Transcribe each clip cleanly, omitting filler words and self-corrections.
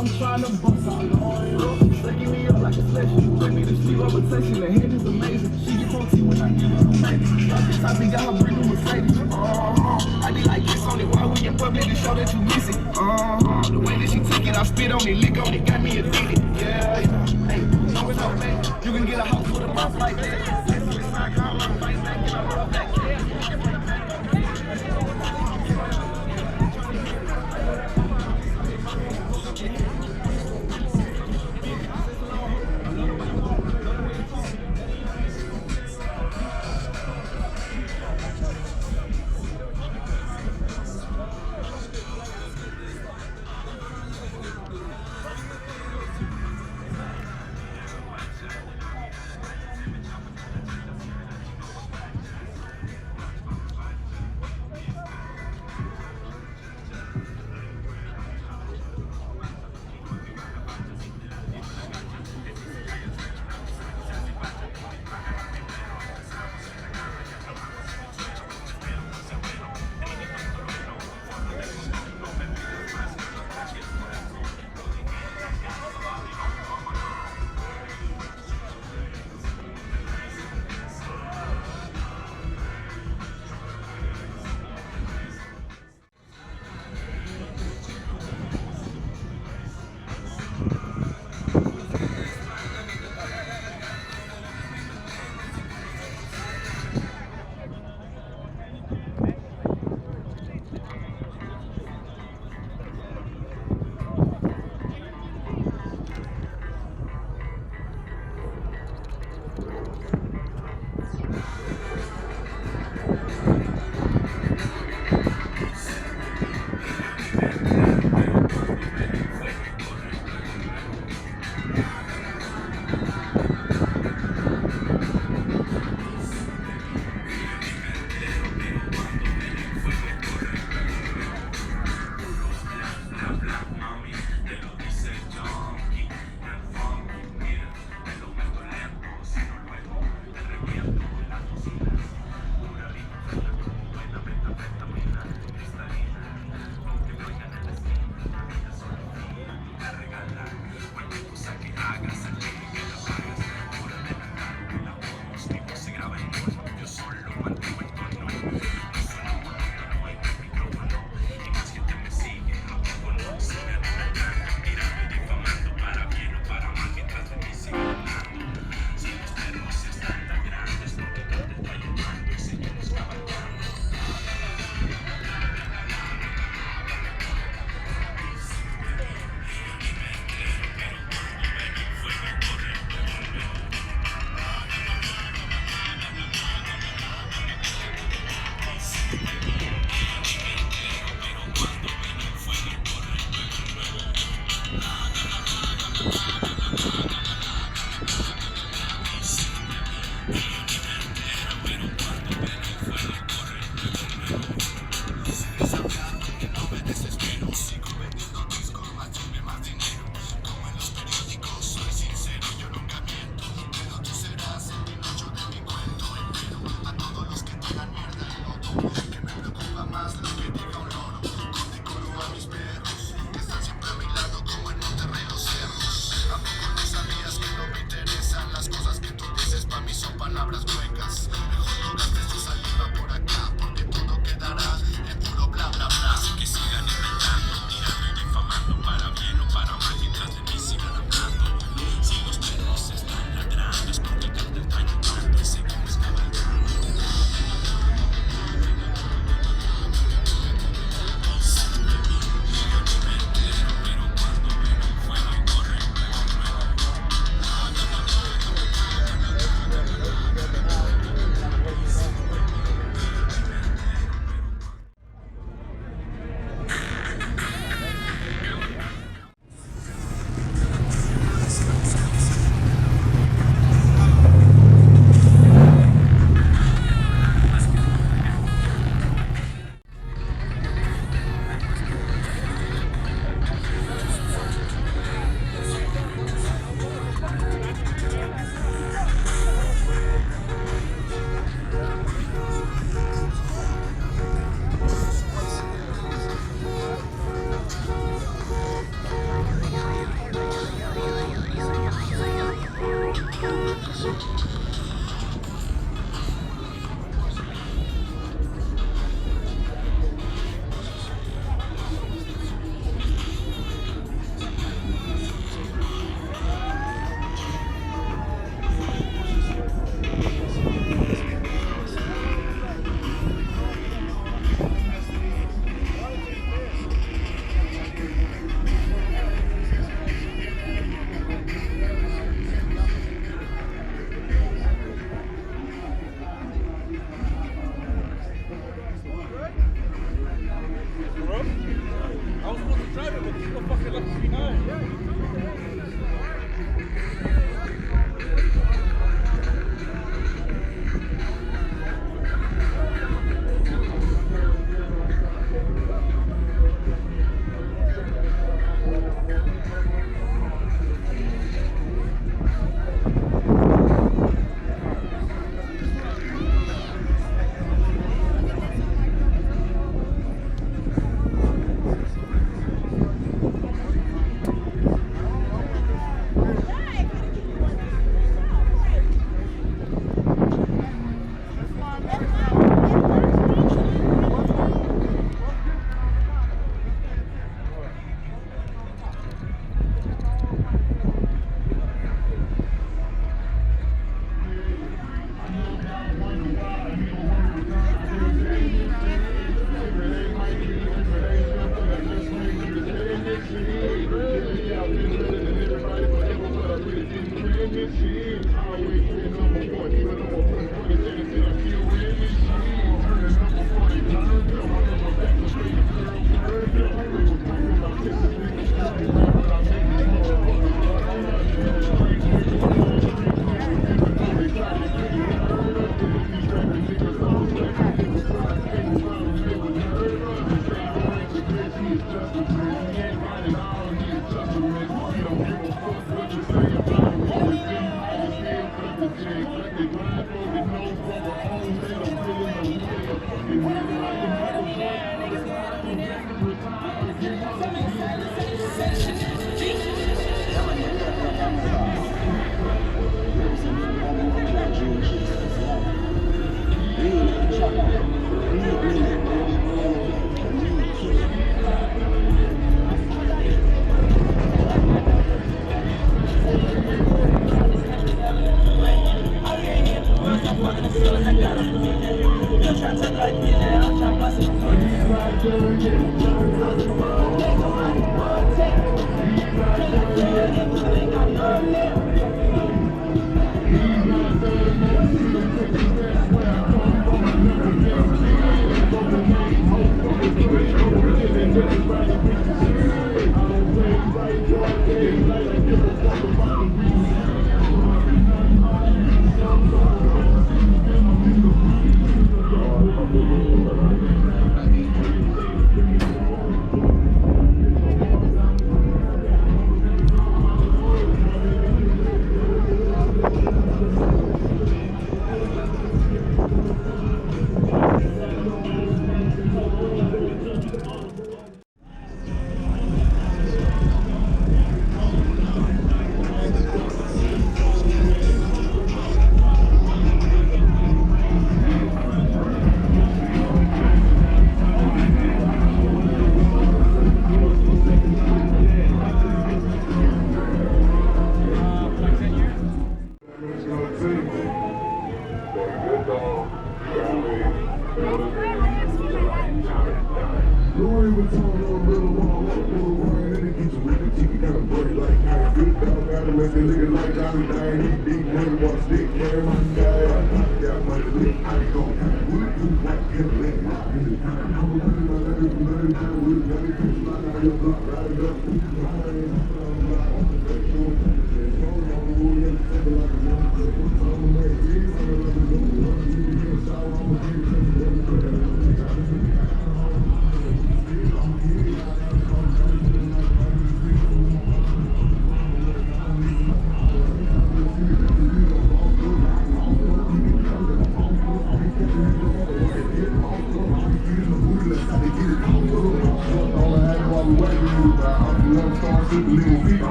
I'm trying to bust out the oil. Sucking me up like a slasher. Bring me to sleep, rotation. The head is amazing. She get funky when I give her a baby. I think got her brand new Mercedes. I be like this on it. Why we in public to show that you miss it? The way that she take it, I spit on it, lick on it, got me addicted. Yeah, hey, know it's no man. You can get a house with a mouth like that. It's like how I'm fighting back and I love that cat.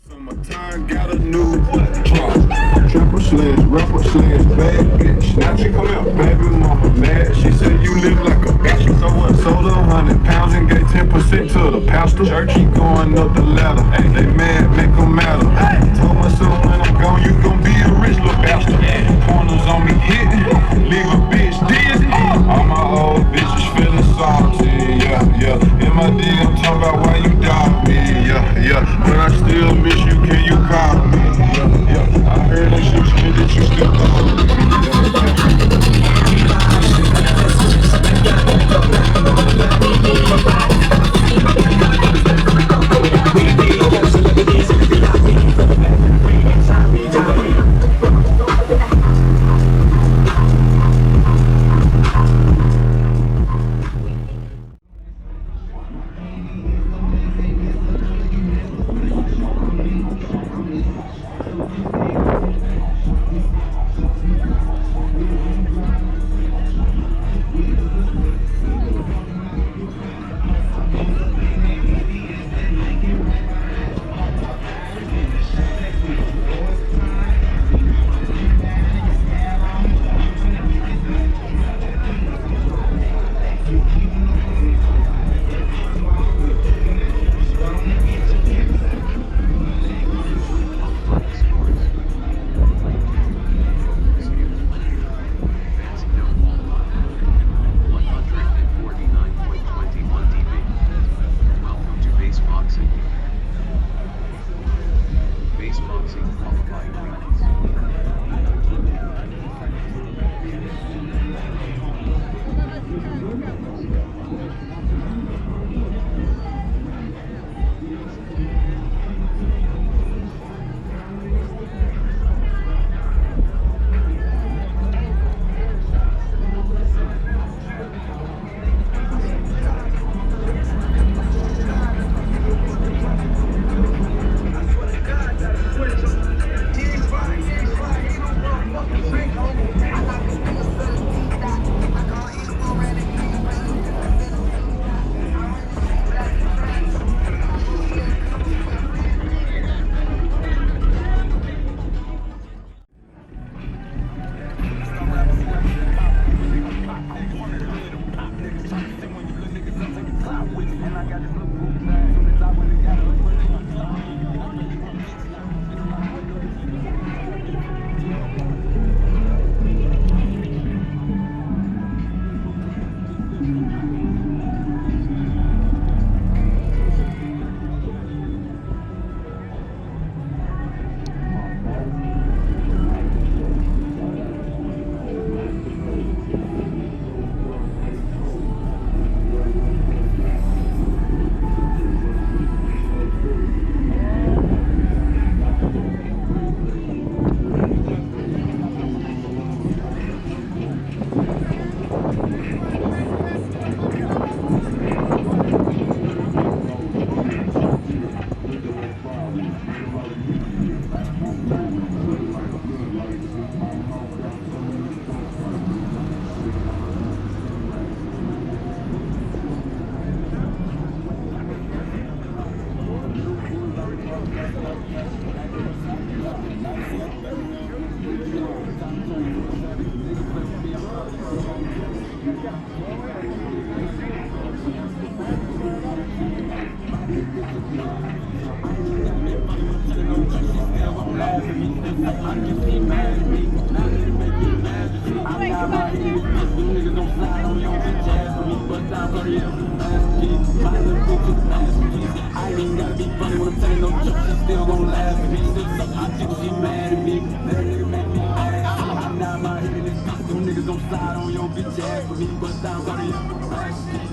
Summertime got a new drop. Trapper slash, rapper slash, bad bitch. Now she come out, baby mama mad. She said you live like a bitch. So what? Sold 100 pounds and gave 10% to the pastor. Church, he going up the ladder. They mad, make them matter. Told my son when I'm gone, you gon' be a rich little bastard. Corners on me hitting, leave a bitch dizzy. All my old bitches feeling salty, yeah. In my D, I'm talking about why you doubt me, yeah. But I still miss you, can you call me, yeah. I heard that you spit that you still call I can see mad at me. Now they make me mad at me. I got my ears. Them niggas don't slide on your bitch ass for me. But down for the masterpiece. My little bitch is a masterpiece. I ain't even gotta be funny when I'm telling no joke. She still gon' laugh at me. Still suck my dick, she mad at me. That nigga make me mad. I nod my head in this bitch. Them niggas don't slide on your bitch ass for me. But down for the masterpiece.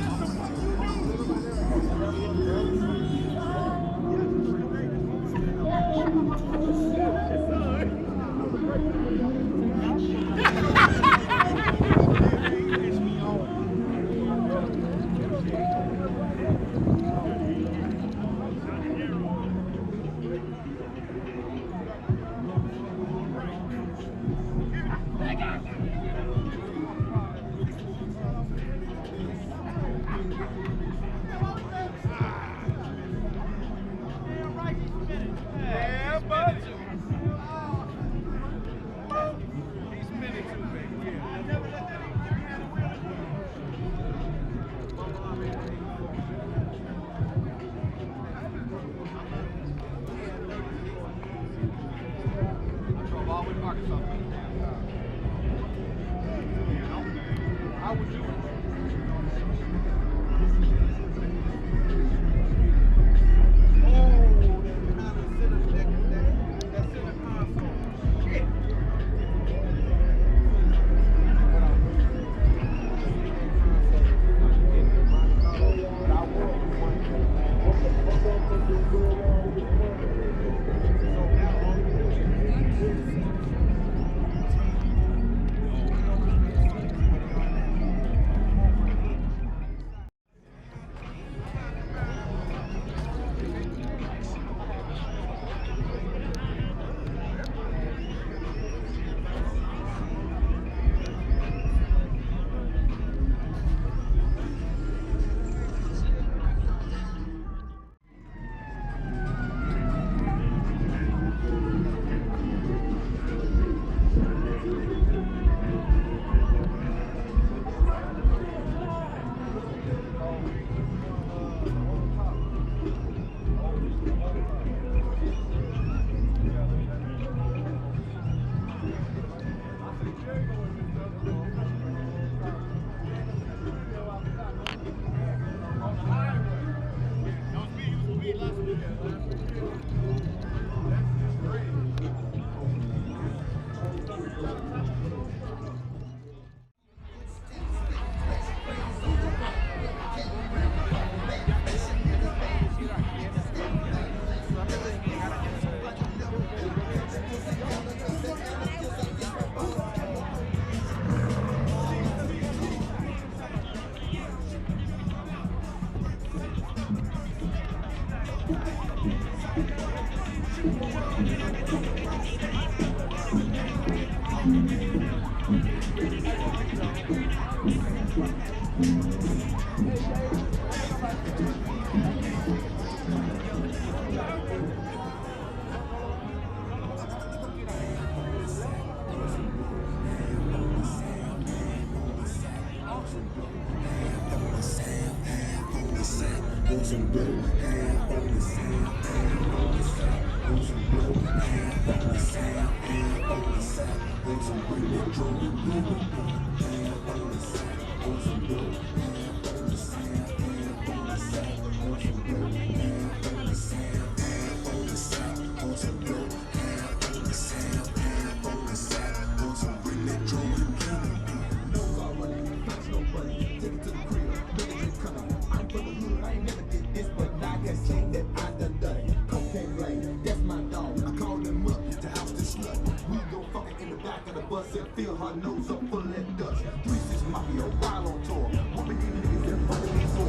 Feel her nose up full of dust. 3-6 Mafia, while on tour. What we need niggas that fucking me for?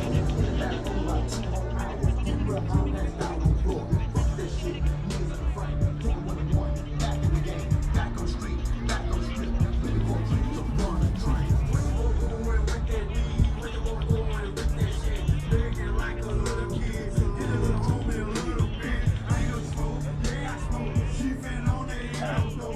That on my team on hours. You will all that out on floor. Fuck that shit. Niggas in the frame. Take it 1-1. Back in the game. Back on street. Back on strip. Looking for dreams of run and train. Ready for going with that weed. Ready for going with that shit. Begging like a little kid. Hit a little homie a little bit. I ain't gonna smoke. Yeah, I smoke. She been on that house. No.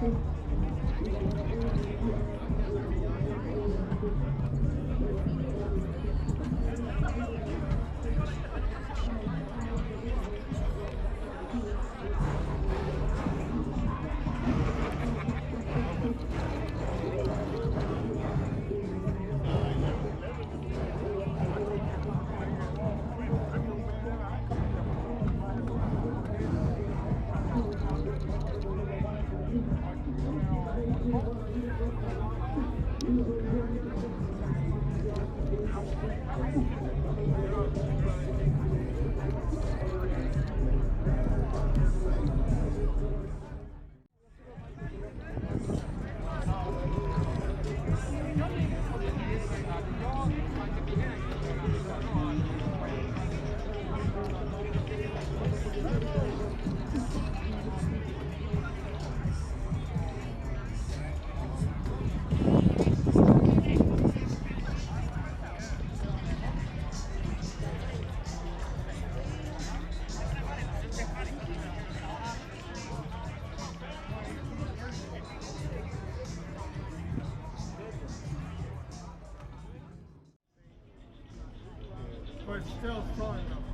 But it's still strong enough.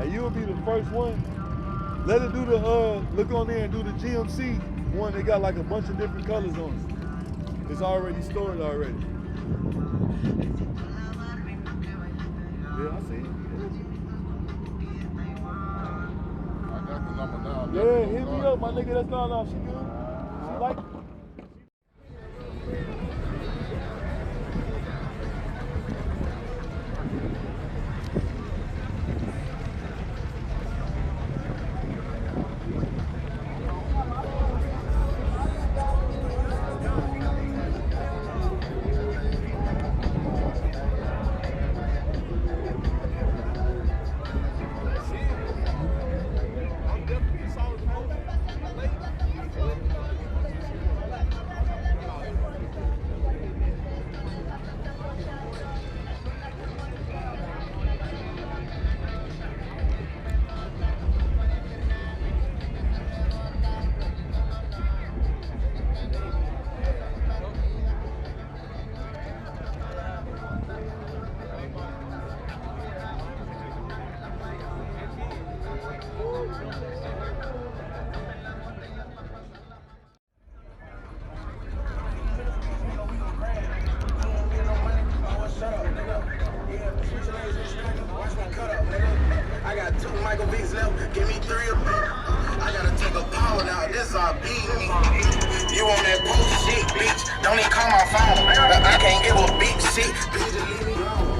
Hey, you'll be the first one. Let it do the look on there and do the GMC one. They got like a bunch of different colors on it. It's already stored already. Yeah, I see it. I got the number now. Yeah, hit me up, my nigga. That's not she good. She like it. Give me 3 of them. I gotta take a power now. This all beat me. You on that post shit, bitch. Don't even call my phone. I can't give a big shit. Bitch, just leave me alone.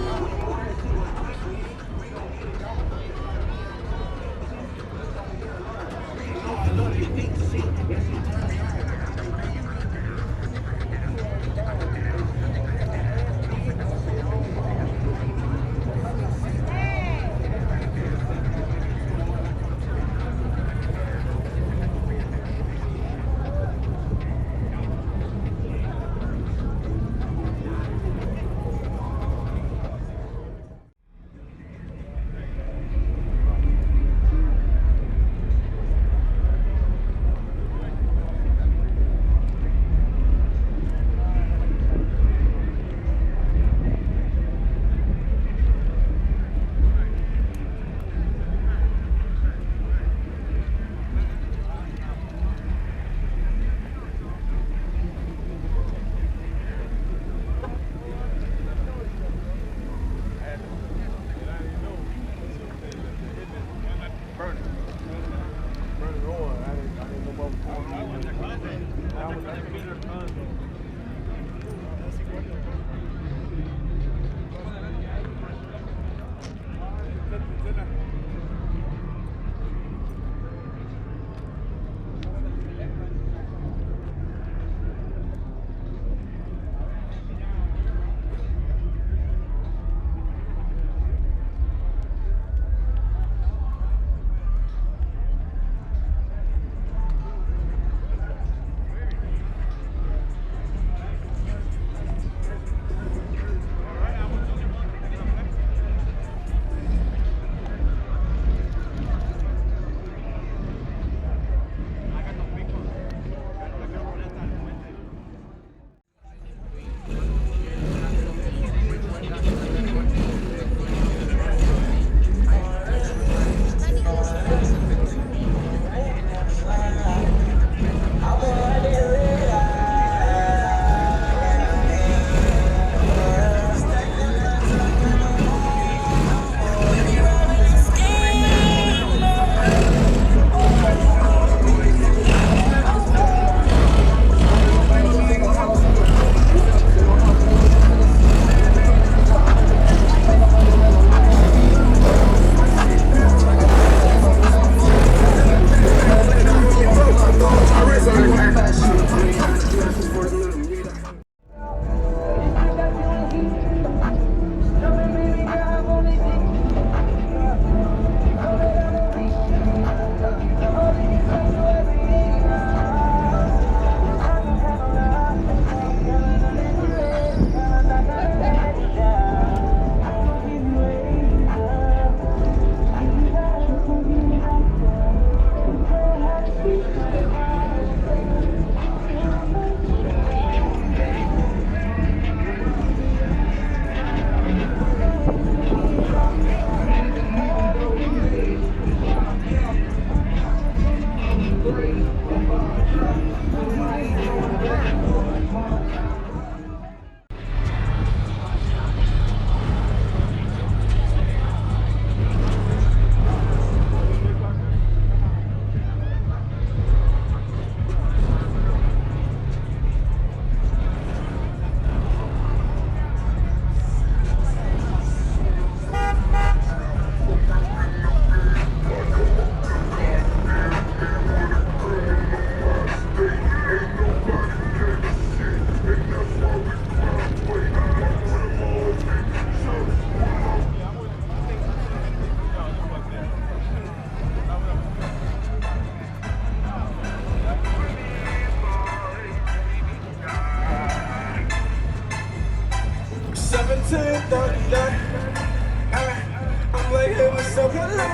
I'm like, hey, what's up, hello?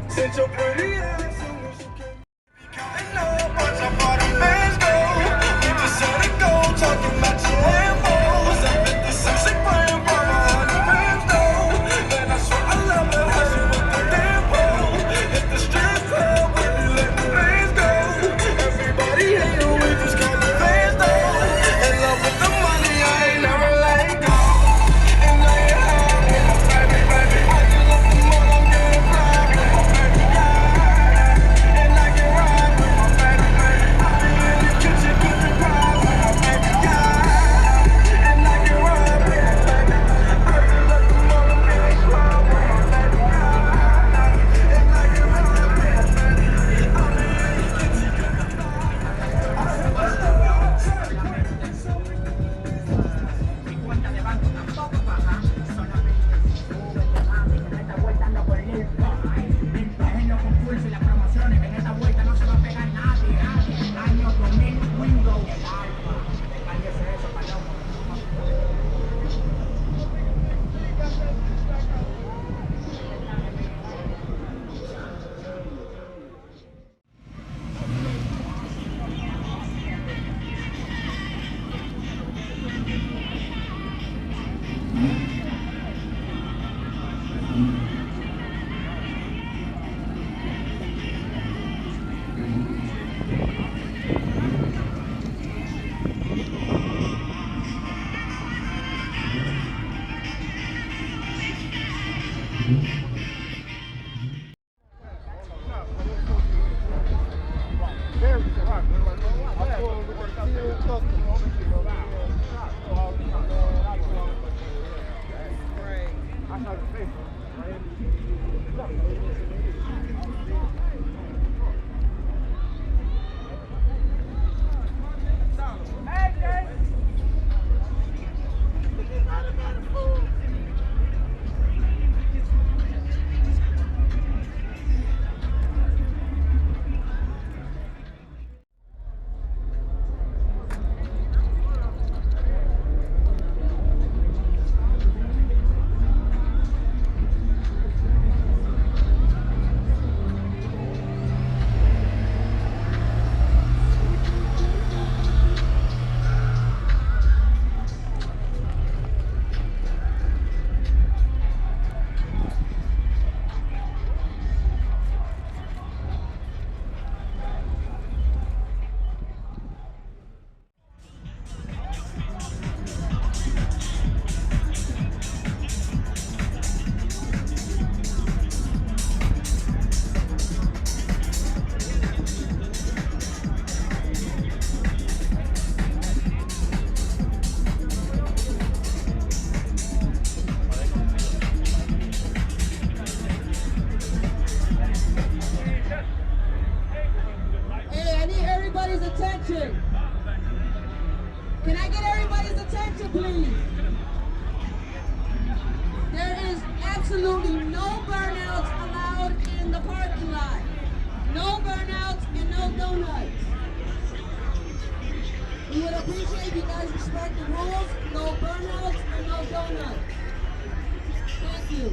Sent your pretty ass so when she came. Counting up, watch how far the fans go. We just saw the gold, talking about your Lambos. I bet this sexy brand brought my heart to fans though. Man, I swear I love her, how she with the damn pole. Hit the strip club, when we let the fans go. Everybody hate her, we just call the fans though. In love with the money, I ain't never let go. And now you're high, baby, baby. I just love the money, I'm getting fly, baby, yeah. Hey, I need everybody's attention. Can I get everybody's attention, please? There is absolutely no burnouts allowed in the parking lot. No burnouts and no donuts. We would appreciate if you guys respect the rules. No burnouts and no donuts. Thank you.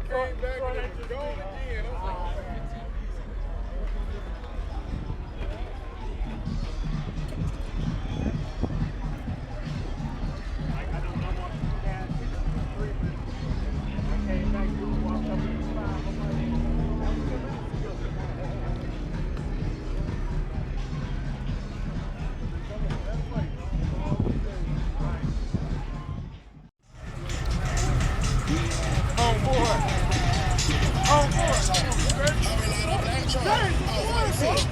Came back and it was gone again. I was like,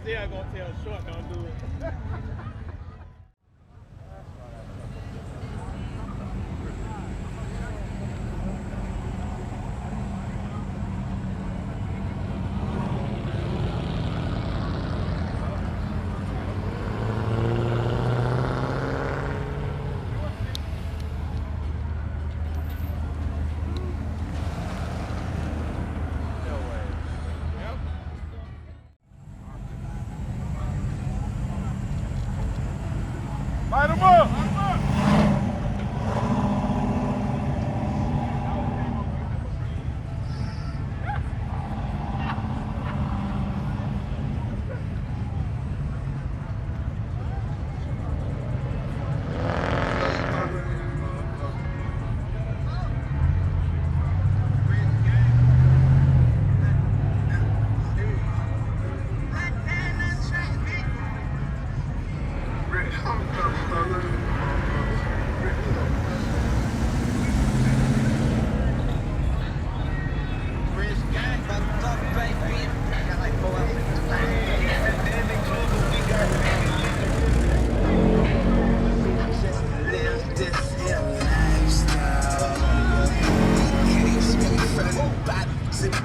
Isaiah gonna tell Short don't do it. Light him up!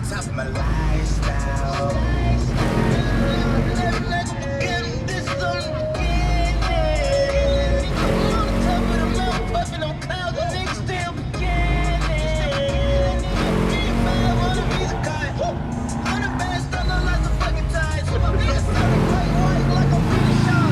Top of my lifestyle. In this zone, beginning. On top of the mountain, puffing on clouds, and niggas still beginning. 85 on the Visa card. 100 bands stuck on lots of fucking ties. Niggas started white like a British shot.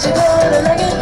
She told her like